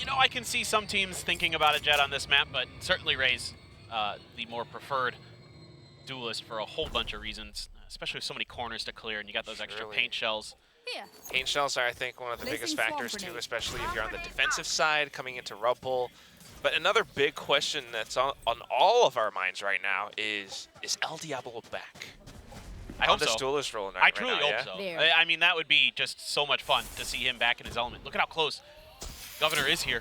You know, I can see some teams thinking about a Jet on this map, but certainly Ray's the more preferred duelist for a whole bunch of reasons, especially with so many corners to clear, and you got those extra paint shells. Paint shells are, I think, one of the biggest factors too, especially if you're on the defensive side coming into Rumble. But another big question that's on all of our minds right now is El Diablo back? I hope this so. duelist role I truly hope so. I mean, that would be just so much fun to see him back in his element. Look at how close Governor is here.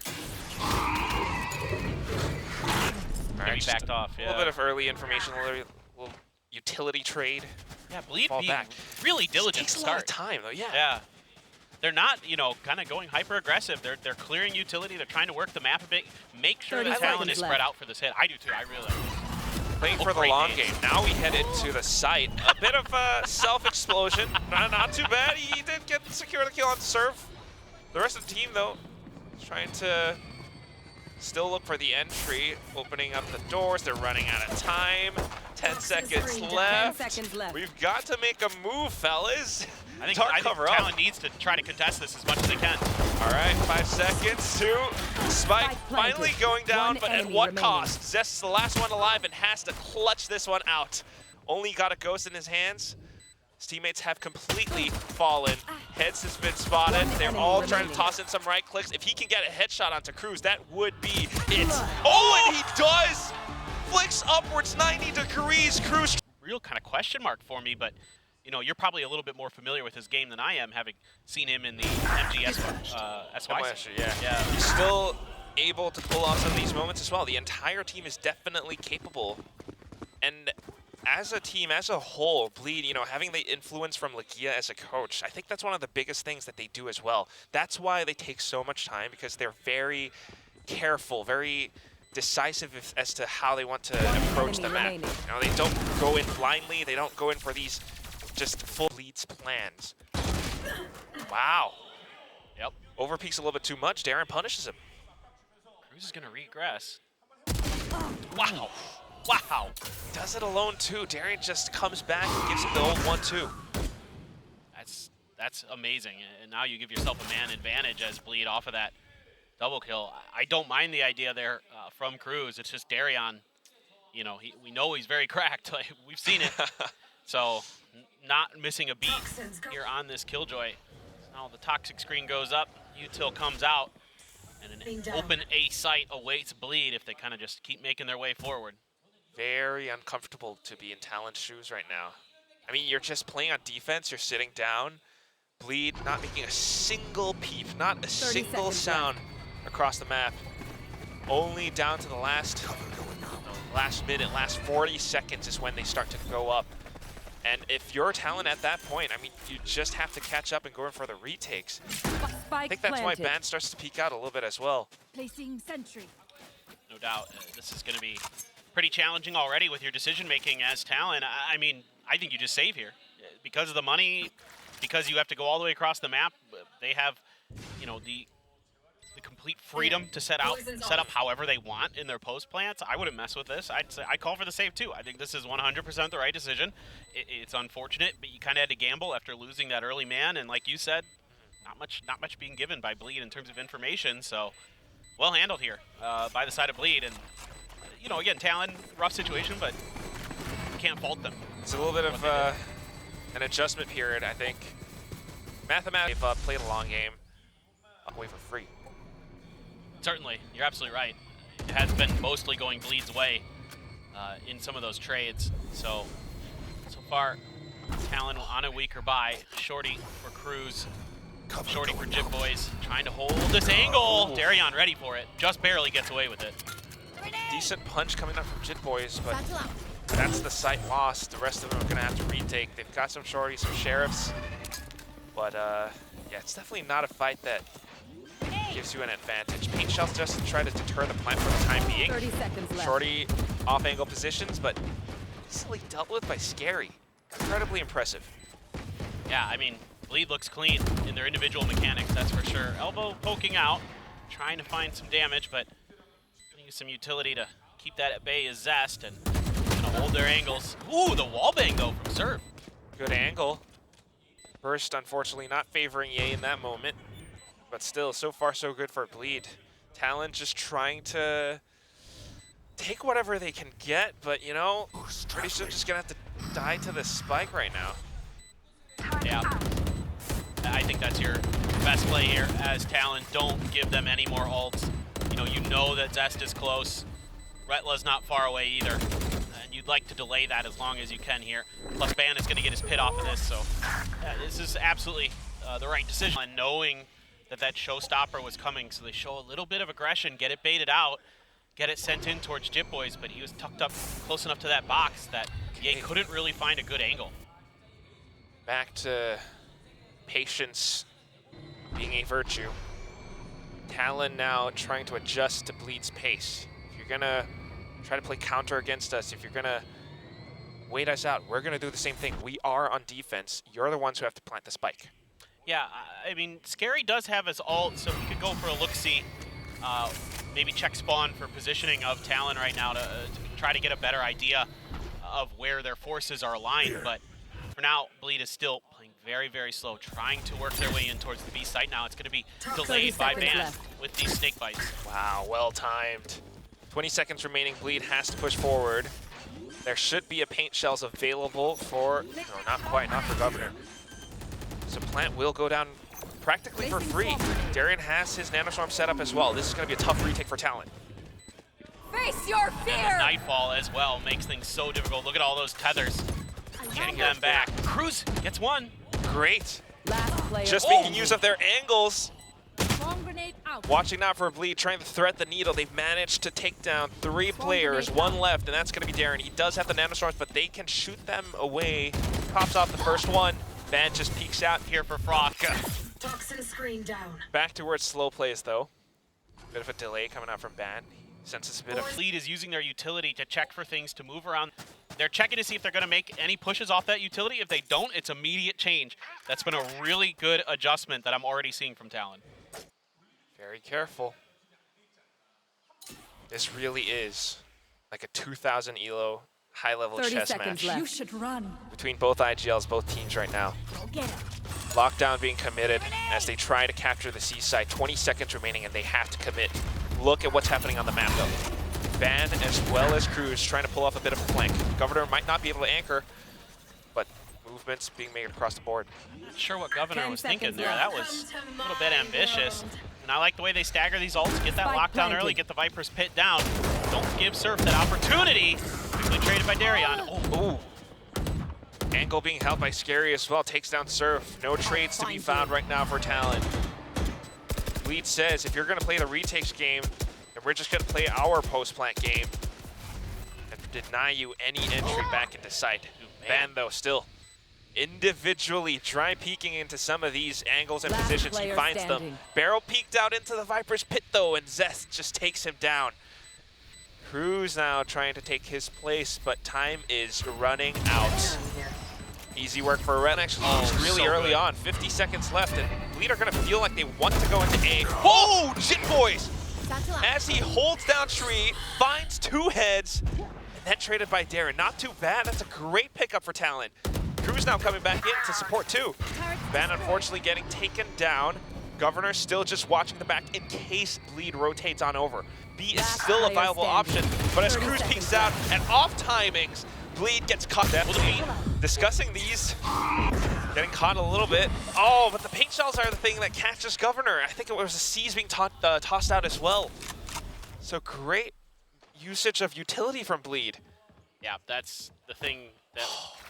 Maybe backed off, yeah. A little bit of early information, a little utility trade. Yeah, Bleed being really diligent to start. Takes a lot of time, though, yeah. Yeah. They're not, you know, kind of going hyper aggressive. They're clearing utility. They're trying to work the map a bit, make sure the talent is spread out for this hit. I do too. I really like it. Playing for the long game. Now we head into the site. A bit of a self-explosion. Not too bad. He did get secure the kill on serve. The rest of the team, though, is trying to still look for the entry, opening up the doors. They're running out of time. 10 seconds left. We've got to make a move, fellas. I think Talon needs to try to contest this as much as they can. All right, 5 seconds. 2. Spike finally going down, but at what cost? Zest is the last one alive and has to clutch this one out. Only got a ghost in his hands. His teammates have completely fallen. Heads has been spotted. They're all trying to toss in some right clicks. If he can get a headshot onto Cruz, that would be it. Oh, and he does! Flicks upwards 90 degrees. Cruz. Real kind of question mark for me, but you know, you're probably a little bit more familiar with his game than I am, having seen him in the MGS SY. Yeah. He's still able to pull off some of these moments as well. The entire team is definitely capable. And as a team, as a whole, Bleed, you know, having the influence from Lagia as a coach, I think that's one of the biggest things that they do as well. That's why they take so much time, because they're very careful, very decisive as to how they want to approach the map. You know, they don't go in blindly. They don't go in for these just full Bleed's plans. Wow. Yep. Overpeaks a little bit too much. Darren punishes him. Cruz is going to regress. Wow. Wow. Does it alone too. Darren just comes back and gives him the old 1-2. That's amazing. And now you give yourself a man advantage as Bleed off of that double kill. I don't mind the idea there from Cruz. It's just Darion, you know, we know he's very cracked. Like, we've seen it. So not missing a beat here on this Killjoy. Now the toxic screen goes up, util comes out, and an open A site awaits Bleed if they kind of just keep making their way forward. Very uncomfortable to be in Talon's shoes right now. I mean, you're just playing on defense, you're sitting down. Bleed not making a single peep, not a single sound across the map. Only down to the last minute, last 40 seconds is when they start to go up. And if you're Talon at that point, I mean, you just have to catch up and go in for the retakes. I think that's why Ban starts to peek out a little bit as well. Placing sentry. No doubt, this is going to be pretty challenging already with your decision-making as Talon. I mean, I think you just save here. Because of the money, because you have to go all the way across the map, they have, you know, the complete freedom to set up however they want in their post plants. I wouldn't mess with this. I'd call for the save too. I think this is 100% the right decision. It's unfortunate, but you kind of had to gamble after losing that early man, and like you said, not much being given by Bleed in terms of information. So well handled here by the side of Bleed, and you know, again, Talon, rough situation, but you can't fault them. It's a little bit of an adjustment period, I think. Mathematically, they've played a long game, away for free. Certainly, you're absolutely right. It has been mostly going Bleed's way in some of those trades. So far, Talon on a weaker buy. Shorty for Cruz, Shorty for Jip Boys, trying to hold this angle. Darion ready for it, just barely gets away with it. Decent punch coming up from Jit Boys, but that's the site lost. The rest of them are gonna have to retake. They've got some Shorties, some Sheriffs, but yeah, it's definitely not a fight that gives you an advantage. Paint shells just to try to deter the plant for the time being. 30 seconds left. Shorty off-angle positions, but easily dealt with by Scary. Incredibly impressive. Yeah, I mean, Bleed looks clean in their individual mechanics, that's for sure. Elbow poking out, trying to find some damage, but gonna use some utility to keep that at bay is Zest, and gonna hold their angles. Ooh, the wallbang though from Serve. Good angle. Burst, unfortunately, not favoring Ye in that moment. But still, so far so good for Bleed. Talon just trying to take whatever they can get, but you know, pretty soon just gonna have to die to the spike right now. Yeah. I think that's your best play here as Talon. Don't give them any more ults. You know that Zest is close. Retla's not far away either. And you'd like to delay that as long as you can here. Plus Ban is going to get his pit off of this, so yeah, this is absolutely the right decision. And knowing that showstopper was coming, so they show a little bit of aggression, get it baited out, get it sent in towards Jit Boys, but he was tucked up close enough to that box that Ye couldn't really find a good angle. Back to patience being a virtue. Talon now trying to adjust to Bleed's pace. If you're gonna try to play counter against us, if you're gonna wait us out, we're gonna do the same thing. We are on defense. You're the ones who have to plant the spike. Yeah, I mean, Scary does have his ult, so he could go for a look-see. Maybe check spawn for positioning of Talon right now to try to get a better idea of where their forces are aligned. But for now, Bleed is still playing very, very slow, trying to work their way in towards the B site. Now it's going to be delayed by Ban with these snake bites. Wow, well timed. 20 seconds remaining. Bleed has to push forward. There should be a paint shells available for, no, not quite, not for Governor. So Plant will go down practically for free. Darian has his Nanoswarm set up as well. This is going to be a tough retake for Talon. Face your fear! And the Nightfall as well makes things so difficult. Look at all those tethers. Getting them back. Cruz gets one. Great. Last player. Just making use of their angles. Bomb grenade out. Watching out for Bleed, trying to thread the needle. They've managed to take down 3 players, 1 left, and that's going to be Darren. He does have the Nanoswarms, but they can shoot them away. Pops off the first one. Van just peeks out here for Froth. Toxin screen down. Back towards slow plays, though. Bit of a delay coming out from Ban. Senses a bit of... Bleed is using their utility to check for things to move around. They're checking to see if they're going to make any pushes off that utility. If they don't, it's immediate change. That's been a really good adjustment that I'm already seeing from Talon. Very careful. This really is like a 2,000 elo high-level 30 chess seconds match left. You should run. between both IGLs, both teams right now. Go get him. Lockdown being committed as they try to capture the seaside. 20 seconds remaining and they have to commit. Look at what's happening on the map though. Van as well as Cruz trying to pull off a bit of a flank. Governor might not be able to anchor, but movements being made across the board. Not sure what Governor 10 was thinking seconds there. left. That was a little bit ambitious. And I like the way they stagger these ults, get that Spike lockdown planted. early, get the Viper's pit down. Don't give Surf that opportunity. Quickly traded by Darion. Ooh. Angle being held by Scary as well. Takes down Surf. No trades to be found right now for Talon. Bleed says, if you're going to play the retakes game, then we're just going to play our post-plant game and deny you any entry back into site. Van, though, still individually try peeking into some of these angles and Last positions. He player finds them. standing. Barrel peeked out into the Viper's pit, though, and Zest just takes him down. Cruz now trying to take his place, but time is running out. Easy work for Red. Actually, really so early good. on. 50 seconds left, and Bleed are going to feel like they want to go into A. Oh, Jit Boys! As he holds down Tree, finds 2 heads, and then traded by Darren. Not too bad. That's a great pickup for Talon. Cruz now coming back in to support too. Van unfortunately getting taken down. Governor still just watching the back in case Bleed rotates on over. B is Last still a player viable standing. option, but as 30 Cruz seconds peeks out and off timings, Bleed gets caught. Will be discussing these, getting caught a little bit. Oh, but the paint shells are the thing that catches Governor. I think it was the C's being tossed out as well. So great usage of utility from Bleed. Yeah, that's the thing that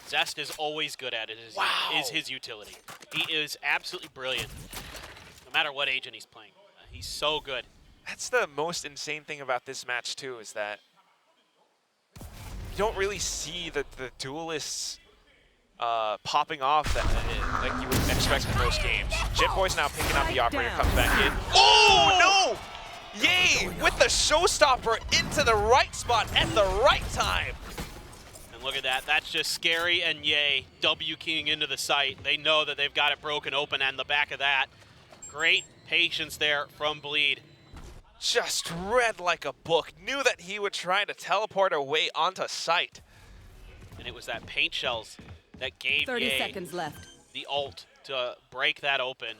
Zest is always good at, is his utility. He is absolutely brilliant, no matter what agent he's playing. He's so good. That's the most insane thing about this match too, is that you don't really see the duelists popping off that like you would expect in most games. Jit Boy's now picking up the operator, comes back in. Oh no! Yay! With the showstopper into the right spot at the right time. And look at that. That's just Scary and Ye W keying into the site. They know that they've got it broken open, and the back of that. Great patience there from Bleed. Just read like a book. Knew that he would try to teleport away onto site. And it was that paint shells that gave 30 Ye seconds left. the ult to break that open.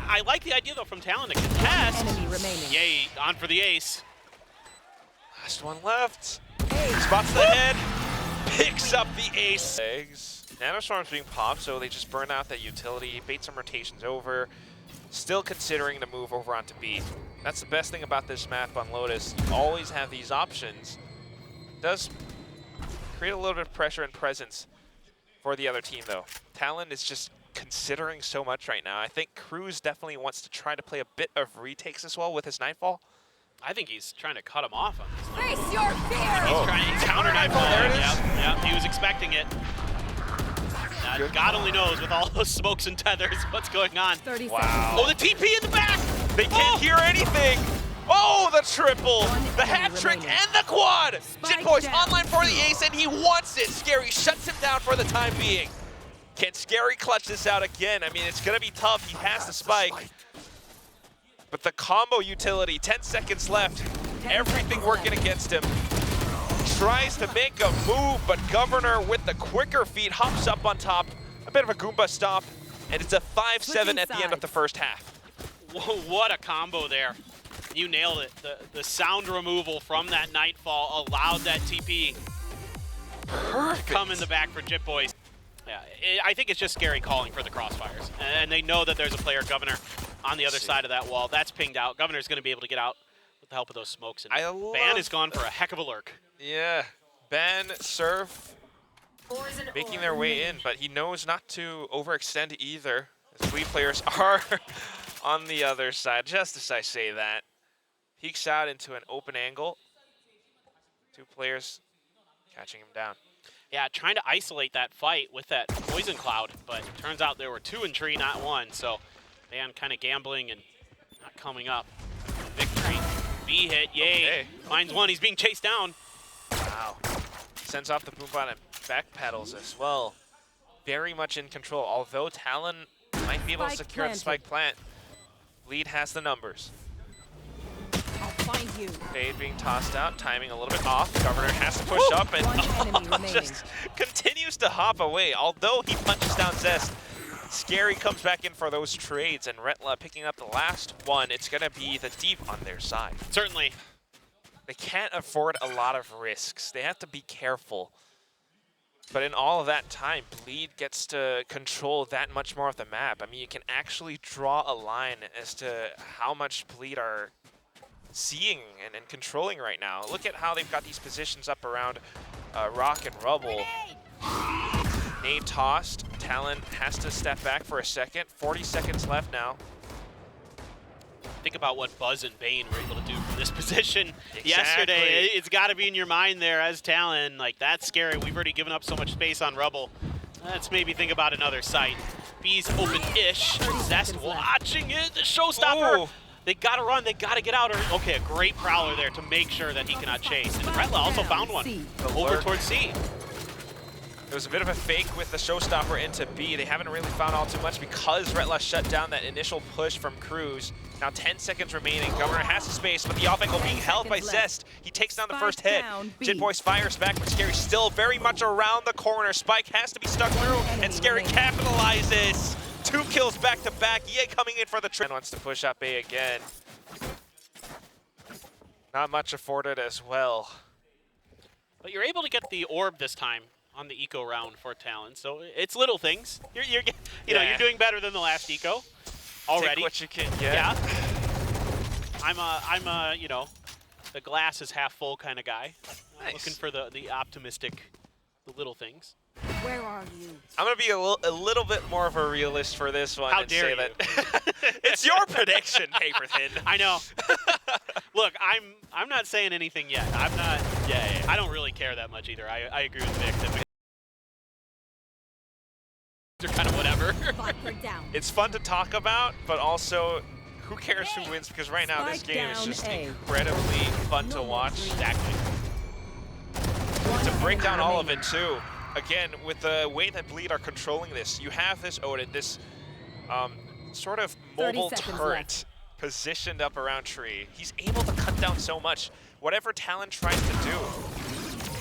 I like the idea, though, from Talon to contest. Enemy remaining. Yay, on for the ace. Last one left. Spots the head. Picks up the ace. Eggs. Nanoswarm's being popped, so they just burn out that utility, bait some rotations over. Still considering the move over onto B. That's the best thing about this map on Lotus. You always have these options. Does create a little bit of pressure and presence for the other team, though. Talon is just considering so much right now. I think Cruz definitely wants to try to play a bit of retakes as well with his Nightfall. I think he's trying to cut him off on this. Face your fear! He's counter Nightfall. There it is. Yep, he was expecting it. God only knows with all those smokes and tethers what's going on. 30 Wow. Oh, the TP in the back! They can't hear anything. Oh, the triple, the hat enemy trick, remaining. and the quad. Spike Jit Boy's down. online for the ace, and he wants it. Scary shuts him down for the time being. Can Scary clutch this out again? I mean, it's going to be tough. He has the spike. But the combo utility, 10 seconds left. Everything working against him. Tries to make a move, but Governor with the quicker feet hops up on top. A bit of a Goomba stomp, and it's a 5-7 at the end of the first half. Whoa, what a combo there. You nailed it. The sound removal from that Nightfall allowed that TP Perfect. come in the back for Jit Boys. Yeah, I think it's just Scary calling for the crossfires. And they know that there's a player, Governor, on the other side of that wall. That's pinged out. Governor's going to be able to get out with the help of those smokes. And Ban has gone for a heck of a lurk. Yeah, Ban, Surf, Poison making orb their way in, made. but he knows not to overextend either. As Fleet players are on the other side, just as I say that. Peeks out into an open angle. Two players catching him down. Yeah, trying to isolate that fight with that poison cloud, but it turns out there were two in tree, not one. So Ban kind of gambling and not coming up. Victory. B hit, yay. Okay. Finds one, he's being chased down. Wow. Sends off the Boombot and back pedals as well. Very much in control, although Talon might be able to Spike secure the planted. spike plant. Lead has the numbers. I'll find you. Fade being tossed out, timing a little bit off. Governor has to push up and One enemy remaining. just continues to hop away. Although he punches down Zest, Scary comes back in for those trades, and Retla picking up the last one. It's going to be the deep on their side. Certainly. They can't afford a lot of risks. They have to be careful. But in all of that time, Bleed gets to control that much more of the map. I mean, you can actually draw a line as to how much Bleed are seeing and controlling right now. Look at how they've got these positions up around Rock and Rubble. Nade tossed. Talon has to step back for a second. 40 seconds left now. Think about what Buzz and Bane were able to do from this position Exactly. yesterday. It's got to be in your mind there as Talon. Like, that's scary. We've already given up so much space on Rubble. Let's maybe think about another site. B's open-ish. Zest watching it. The showstopper. Ooh. They got to run. They got to get out. Okay, a great prowler there to make sure that he cannot chase. And Retla also found one C. over lurk. towards C. It was a bit of a fake with the showstopper into B. They haven't really found all too much because Retla shut down that initial push from Cruz. Now 10 seconds remaining. Governor has the space, but the off angle being held by seconds left. Zest. He takes down the Spike first hit. down, B. Jit Boys fires back, but Scary still very much around the corner. Spike has to be stuck through, and Scary capitalizes. 2 kills back to back. EA coming in for the trip. Wants to push up A again. Not much afforded as well. But you're able to get the orb this time on the eco round for Talon. So it's little things. You know, Yeah. you're doing better than the last eco already. Take what you can get. Yeah. I'm a, you know, the glass is half full kind of guy. I'm Nice. looking for the optimistic, the little things. Where are you? I'm gonna be a little bit more of a realist for this one How and dare say you. that it's your prediction, Paper Thin. I know. Look, I'm not saying anything yet. I'm not. Yeah. I don't really care that much either. I agree with Vic that they're kind of whatever. Viper down. It's fun to talk about, but also, who cares who wins? Because right now this Spike game is down just A. incredibly fun to watch. Exactly. To break down all of it too. Again, with the way that Bleed are controlling this, you have this Odin, this sort of 30 mobile seconds turret left. positioned up around tree. He's able to cut down so much. Whatever Talon tries to do,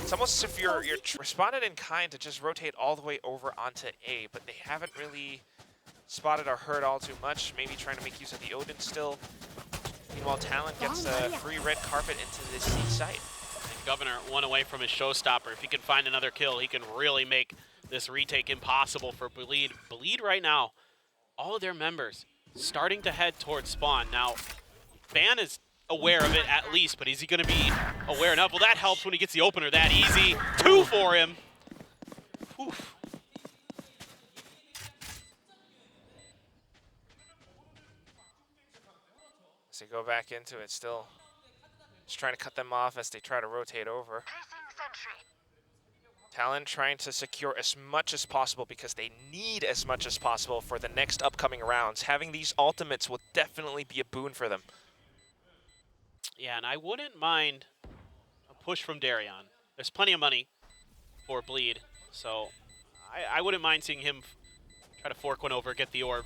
it's almost as if you're responded in kind to just rotate all the way over onto A, but they haven't really spotted or heard all too much. Maybe trying to make use of the Odin still. Meanwhile, Talon gets a free red carpet into this C site. And Governor one away from his showstopper. If he can find another kill, he can really make this retake impossible for Bleed. Bleed right now, all of their members starting to head towards spawn. Now, Ban is aware of it at least, but is he going to be aware enough? Well, that helps when he gets the opener that easy. 2 for him. Oof. As they go back into it, still just trying to cut them off as they try to rotate over. Talon trying to secure as much as possible because they need as much as possible for the next upcoming rounds. Having these ultimates will definitely be a boon for them. Yeah, and I wouldn't mind a push from Darion. There's plenty of money for Bleed, so I wouldn't mind seeing him try to fork one over, get the orb,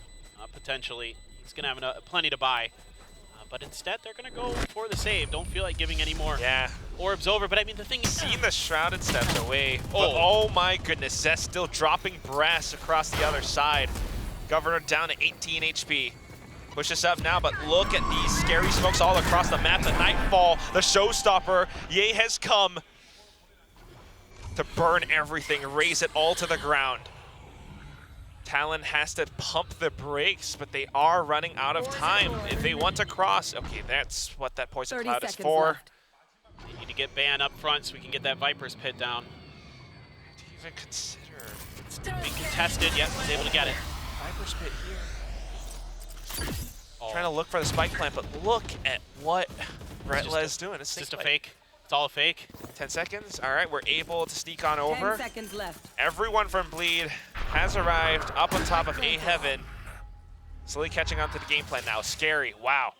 potentially. He's going to have plenty to buy. But instead, they're going to go for the save. Don't feel like giving any more orbs over. But I mean, the thing is, seen the Shrouded steps away. But oh my goodness, Zest still dropping brass across the other side. Governor down to 18 HP. Push this up now, but look at these scary smokes all across the map. The Nightfall, the showstopper. Ye has come to burn everything, raise it all to the ground. Talon has to pump the brakes, but they are running out of time if they want to cross. Okay, that's what that poison cloud is for. Left. they need to get Ban up front so we can get that Viper's Pit down. To even consider It's being contested. Yep, he's able to get it. Viper's Pit here. Trying to look for the spike plant, but look at what Retla is doing. It's just a fake. It's all a fake. 10 seconds. All right, we're able to sneak on over. 10 seconds left. Everyone from Bleed has arrived up on top of A Heaven. Slowly catching on to the game plan now. Scary, wow.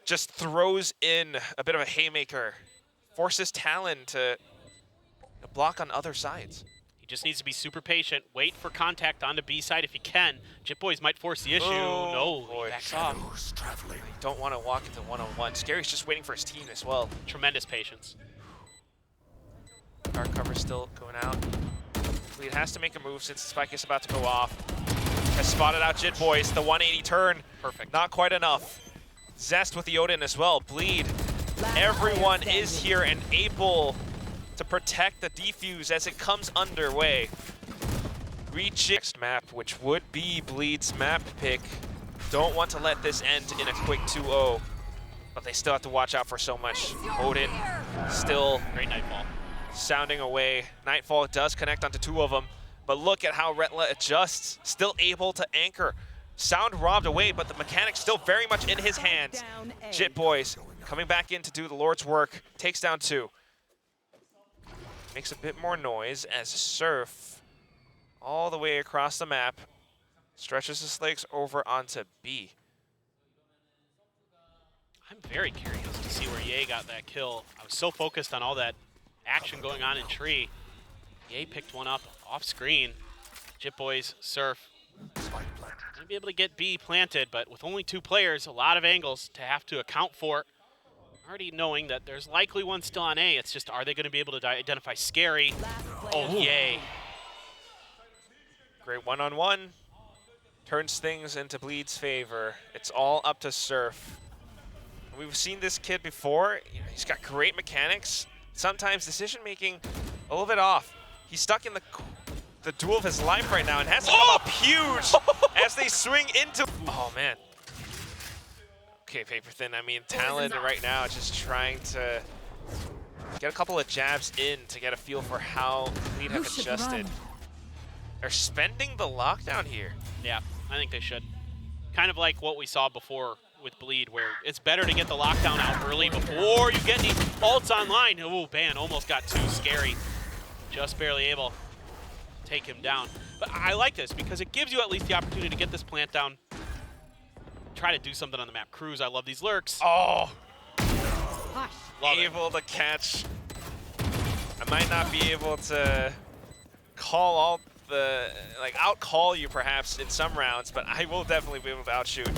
Just throws in a bit of a haymaker. Forces Talon to block on other sides. He just needs to be super patient. Wait for contact on the B side if he can. Jip Boys might force the issue. Oh, no, boy. he backs off. You don't want to walk into one-on-one. Scary's just waiting for his team as well. Tremendous patience. Dark cover still going out. Bleed has to make a move since the spike is about to go off. Has spotted out Jit Boys. The 180 turn. Perfect. Not quite enough. Zest with the Odin as well. Bleed. Everyone is here and able to protect the defuse as it comes underway. Reach next map, which would be Bleed's map pick. Don't want to let this end in a quick 2-0, but they still have to watch out for so much. Odin still Great Nightfall. sounding away. Nightfall does connect onto 2 of them, but look at how Retla adjusts. Still able to anchor. Sound robbed away, but the mechanic's still very much in his hands. Jit Boys coming back in to do the Lord's work. Takes down 2. Makes a bit more noise as Surf, all the way across the map, stretches his legs over onto B. I'm very curious to see where Ye got that kill. I was so focused on all that action going on in tree. Ye picked one up off screen. Jip Boys, Surf. Gonna be able to get B planted, but with only 2 players, a lot of angles to have to account for. Already knowing that there's likely one still on A. It's just, are they going to be able to identify Scary? Oh, Ye. Great one-on-one. Turns things into Bleed's favor. It's all up to Surf. We've seen this kid before. You know, he's got great mechanics. Sometimes decision-making a little bit off. He's stuck in the duel of his life right now and has to come up huge as they swing into... Oh, man. Okay, Paper Thin, I mean, Talon right now just trying to get a couple of jabs in to get a feel for how Bleed have adjusted. They're spending the lockdown here. Yeah, I think they should. Kind of like what we saw before with Bleed, where it's better to get the lockdown out early before you get any ults online. Oh, Ban almost got too Scary. Just barely able to take him down. But I like this because it gives you at least the opportunity to get this plant down. Try to do something on the map. Cruz, I love these lurks. Oh! Love able to catch. I might not be able to call all the, like, out-call you perhaps in some rounds, but I will definitely be able to outshoot.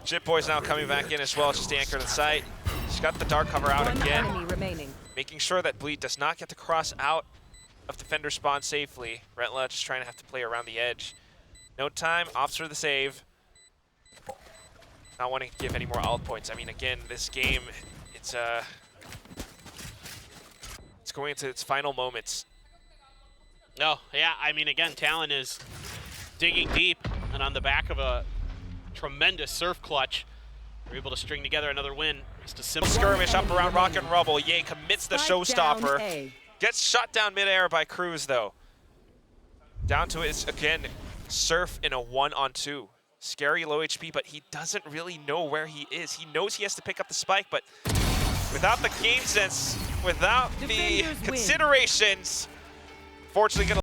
Jit Boy's now coming back in as well, just to anchor the site. She's got the dark cover out again. Making sure that Bleed does not get to cross out of defender spawn safely. Retla just trying to have to play around the edge. No time, opts for the save. not wanting to give any more ult points. I mean, again, this game, it's going into its final moments. No, yeah, I mean, again, Talon is digging deep, and on the back of a tremendous surf clutch, they're able to string together another win. Just a simple Skirmish up around Rock and Rubble. Ye commits the Spike down showstopper. A. Gets shot down midair by Cruz, though. Down to it again, Surf in a 1-on-2. Scary low HP, but he doesn't really know where he is. He knows he has to pick up the spike, but without the game sense, without the Defenders win. considerations, fortunately gonna